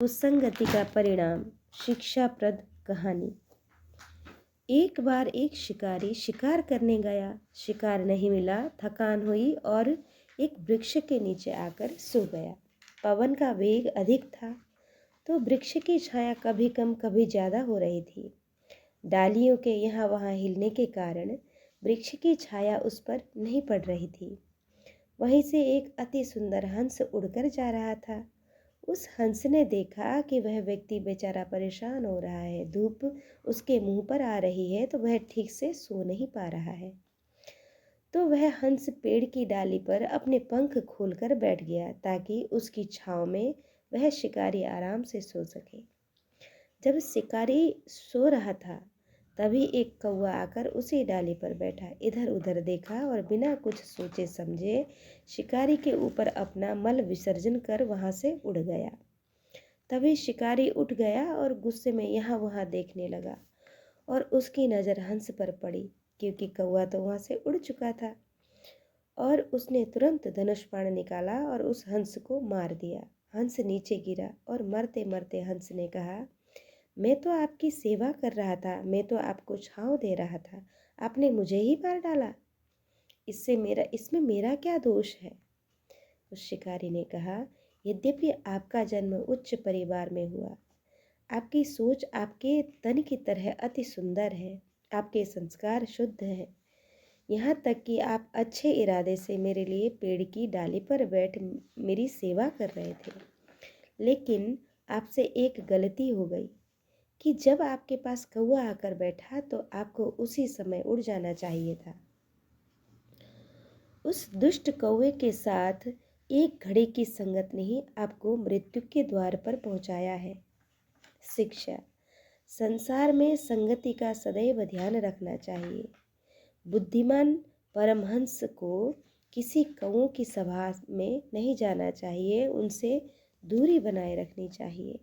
कुसंगति का परिणाम। शिक्षाप्रद कहानी। एक बार एक शिकारी शिकार करने गया। शिकार नहीं मिला, थकान हुई और एक वृक्ष के नीचे आकर सो गया। पवन का वेग अधिक था तो वृक्ष की छाया कभी कम कभी ज़्यादा हो रही थी। डालियों के यहाँ वहाँ हिलने के कारण वृक्ष की छाया उस पर नहीं पड़ रही थी। वहीं से एक अति सुंदर हंस उड़कर जा रहा था। उस हंस ने देखा कि वह व्यक्ति बेचारा परेशान हो रहा है, धूप उसके मुंह पर आ रही है तो वह ठीक से सो नहीं पा रहा है। तो वह हंस पेड़ की डाली पर अपने पंख खोलकर बैठ गया ताकि उसकी छांव में वह शिकारी आराम से सो सके। जब शिकारी सो रहा था तभी एक कौवा आकर उसी डाली पर बैठा, इधर उधर देखा और बिना कुछ सोचे समझे शिकारी के ऊपर अपना मल विसर्जन कर वहां से उड़ गया। तभी शिकारी उठ गया और गुस्से में यहाँ वहाँ देखने लगा और उसकी नज़र हंस पर पड़ी क्योंकि कौवा तो वहाँ से उड़ चुका था। और उसने तुरंत धनुष बाण निकाला और उस हंस को मार दिया। हंस नीचे गिरा और मरते मरते हंस ने कहा, मैं तो आपकी सेवा कर रहा था, मैं तो आपको छांव दे रहा था, आपने मुझे ही मार डाला। इसमें मेरा क्या दोष है? उस शिकारी ने कहा, यद्यपि आपका जन्म उच्च परिवार में हुआ, आपकी सोच आपके तन की तरह अति सुंदर है, आपके संस्कार शुद्ध हैं, यहाँ तक कि आप अच्छे इरादे से मेरे लिए पेड़ की डाली पर बैठ मेरी सेवा कर रहे थे। लेकिन आपसे एक गलती हो गई कि जब आपके पास कौवा आकर बैठा तो आपको उसी समय उड़ जाना चाहिए था। उस दुष्ट कौवे के साथ एक घड़ी की संगत ने ही आपको मृत्यु के द्वार पर पहुंचाया है। शिक्षा। संसार में संगति का सदैव ध्यान रखना चाहिए। बुद्धिमान परमहंस को किसी कौवों की सभा में नहीं जाना चाहिए, उनसे दूरी बनाए रखनी चाहिए।